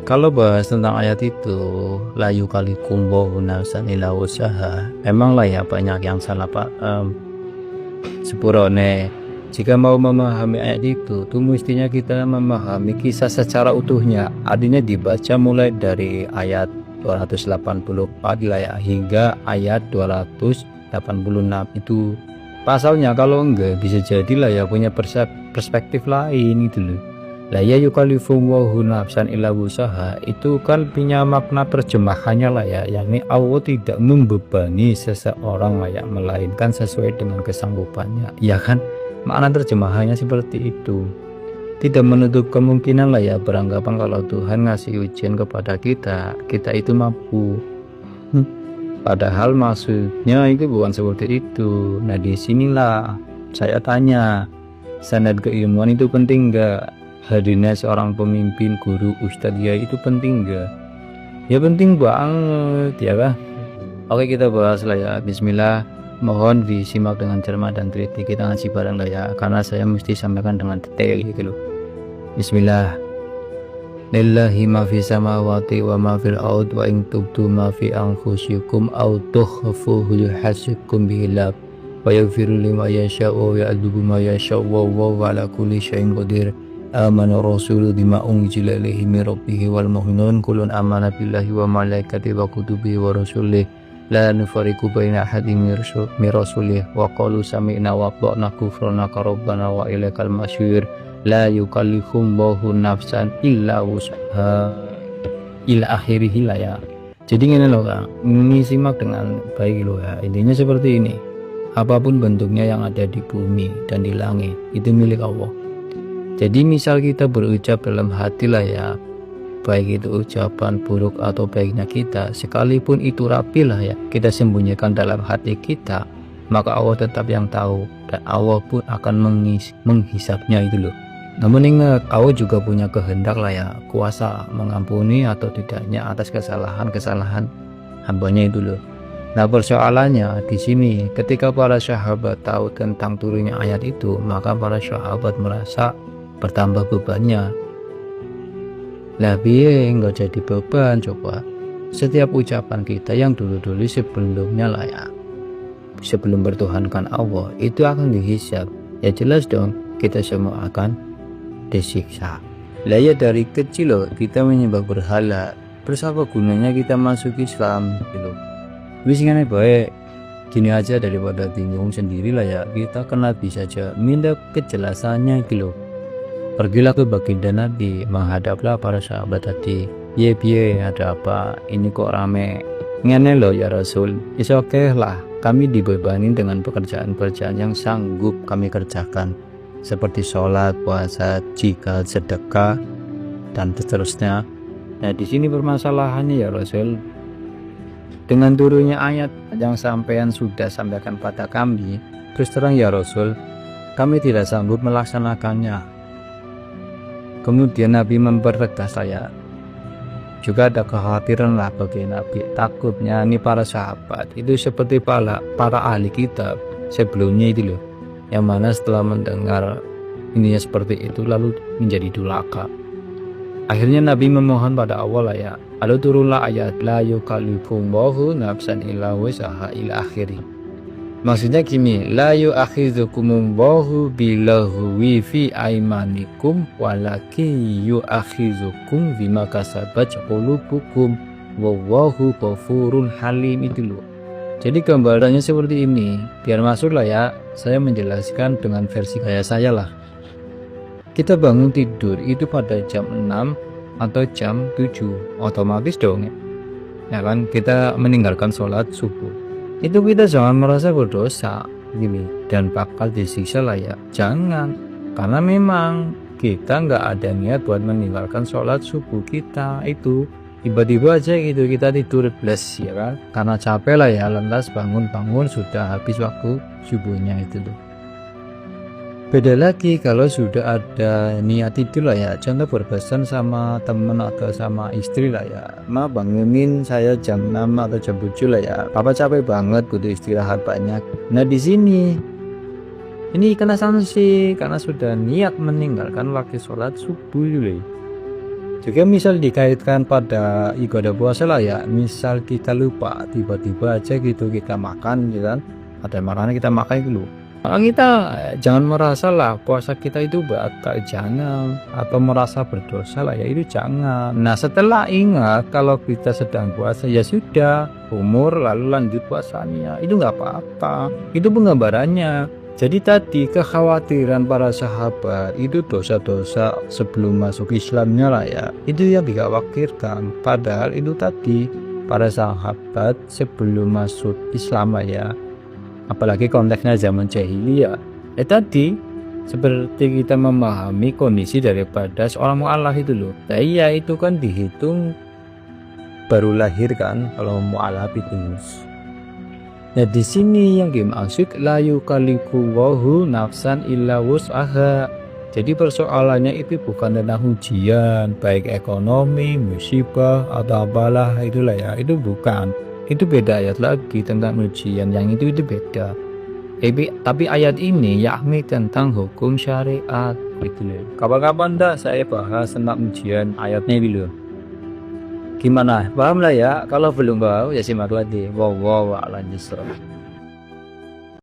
Kalau bahas tentang ayat itu, la yukallikumullahu nafsan illa wusaha, emang lah ya banyak yang salah Pak. Sepurone, jika mau memahami ayat itu, tuh mestinya kita memahami kisah secara utuhnya. Artinya dibaca mulai dari ayat 284 lah ya, hingga ayat 286 itu. Pasalnya kalau enggak bisa jadilah ya punya perspektif lain gitu loh. Lah ya yukallifullahu nafsan illa wusaha itu kan punya makna terjemahannya lah ya, yakni Allah tidak membebani seseorang lah ya, melainkan sesuai dengan kesanggupannya, ya kan? Makna terjemahannya seperti itu. Tidak menutup kemungkinan lah ya beranggapan kalau Tuhan ngasih ujian kepada kita itu mampu. Padahal maksudnya itu bukan seperti itu. Nah disinilah saya tanya, sanad keilmuan itu penting enggak? Hadirnya seorang pemimpin, guru, ustadz ya itu penting enggak? Ya penting banget ya kan? Oke, kita bahas lah ya. Bismillah, mohon disimak dengan cermat dan teliti, kita ngaji bareng lah ya, karena saya mesti sampaikan dengan detail gitu loh. Bismillah. Lillahi ma fi samawati wa ma fil ard wa in tubtu ma fi anfusikum aw tukhfuhu yuhasibkum bihillah wa yaghfiru liman yasha'u wa ya'dhibu ma yasha'u wa huwa ala kulli syai'in qadir. Amana rasulu bima unzila ilaihi min rabbih wal mu'minun kullun amana billahi wa malaikatihi wa kutubihi wa rusulihi la nufariqu baina ahadin min rasulih wa qalu sami'na wa ata'na ghufranaka rabbana wa ilaikal masyir. La yukallifullahu nafsan illa wusaha ila akhirih lah ya. Jadi ini loh Kak, ini simak dengan baik loh ya. Intinya seperti ini, apapun bentuknya yang ada di bumi dan di langit itu milik Allah. Jadi misal kita berucap dalam hati lah ya, baik itu ucapan buruk atau baiknya kita, sekalipun itu rapi lah ya, kita sembunyikan dalam hati kita, maka Allah tetap yang tahu dan Allah pun akan menghisapnya itu loh. Namun ingat, Allah juga punya kehendak lah ya, kuasa mengampuni atau tidaknya atas kesalahan hambanya itu loh. Nah persoalannya di sini, ketika para sahabat tahu tentang turunnya ayat itu, maka para sahabat merasa bertambah bebannya. Lah piye nggak jadi beban coba? Setiap ucapan kita yang dulu-dulu sebelumnya lah ya, sebelum bertuhankan Allah, itu akan dihisab. Ya jelas dong, kita semua akan disiksa. Lah ya dari kecil loh kita menyembah berhala, terus apa gunanya kita masuk Islam gitu. Wis ngene bae, gini aja daripada bingung sendiri lah ya, kita kenal bisa aja minta kejelasannya gitu. Pergilah ke baginda Nabi, menghadaplah para sahabat tadi. Ye ada apa? Ini kok rame? Ngene loh ya Rasul. Is oke lah, kami dibebani dengan pekerjaan-pekerjaan yang sanggup kami kerjakan, seperti sholat, puasa, jihad, sedekah, dan seterusnya. Nah di sini permasalahannya ya Rasul, dengan turunnya ayat yang sampean sudah sampaikan pada kami, terus terang ya Rasul, kami tidak sanggup melaksanakannya. Kemudian Nabi mempertegas saya. Juga ada kekhawatiran lah bagi Nabi, takutnya ini para sahabat itu seperti para ahli kitab sebelumnya itu loh, yang mana setelah mendengar ininya seperti itu lalu menjadi durhaka. Akhirnya Nabi memohon pada Allah lah ya, lalu turunlah ayat la yukallifullahu nafsan illa wusaha ila akhiri. Maksudnya gini, la yu'akhidzukumullahu bilahwi fi aimanikum walakin yu'akhidzukum bima kasabat qulubukum wallahu ghafurun halim itu loh. Jadi gambarannya seperti ini, biar masuk lah ya, saya menjelaskan dengan versi gaya saya lah. Kita bangun tidur itu pada jam 6 atau jam 7, otomatis dong ya kan, kita meninggalkan sholat subuh. Itu kita jangan merasa berdosa gini dan bakal disiksa lah ya, jangan, karena memang kita nggak ada niat buat meninggalkan sholat subuh kita. Itu tiba-tiba aja gitu kita tidur plus ya kan, karena capek lah ya, lantas bangun sudah habis waktu subuhnya itu tuh. Beda lagi kalau sudah ada niat itu lah ya, contoh berpesan sama temen atau sama istri lah ya, ma bangunin saya jam 6 atau jam 7 lah ya, papa capek banget butuh istirahat banyak. Nah di sini ini kena sanksi karena sudah niat meninggalkan waktu sholat subuh dulu. Juga misal dikaitkan pada ibadah puasa lah ya, misal kita lupa tiba-tiba aja gitu kita makan gitu kan, ada makanan kita makan dulu. Kalau kita jangan merasa lah puasa kita itu batal, jangan, atau merasa berdosa lah ya, itu jangan. Nah setelah ingat kalau kita sedang puasa ya sudah, umur lalu lanjut puasanya, itu nggak apa-apa, itu penggambarannya. Jadi tadi kekhawatiran para sahabat itu dosa-dosa sebelum masuk Islamnya lah ya, itu yang dikhawatirkan. Padahal itu tadi para sahabat sebelum masuk Islam lah ya, apalagi konteksnya zaman jahiliyah. Tadi seperti kita memahami kondisi daripada seorang mu'alaf itu loh. Nah iya itu kan dihitung baru lahir kan kalau mu'alaf itu. Nah di sini yang dimaksud la yukallifullaahu nafsan illa wus'aha. Jadi persoalannya itu bukan tentang ujian baik ekonomi, musibah atau apalah itulah ya, itu bukan. Itu beda ayat lagi tentang ujian, yang itu beda. Tapi ayat ini yakni tentang hukum syariat gitu loh. Kapan-kapan dah saya bahas tentang ujian ayatnya dulu. Gimana? Paham lah ya? Kalau belum paham ya simak lagi. Wow, lanjut.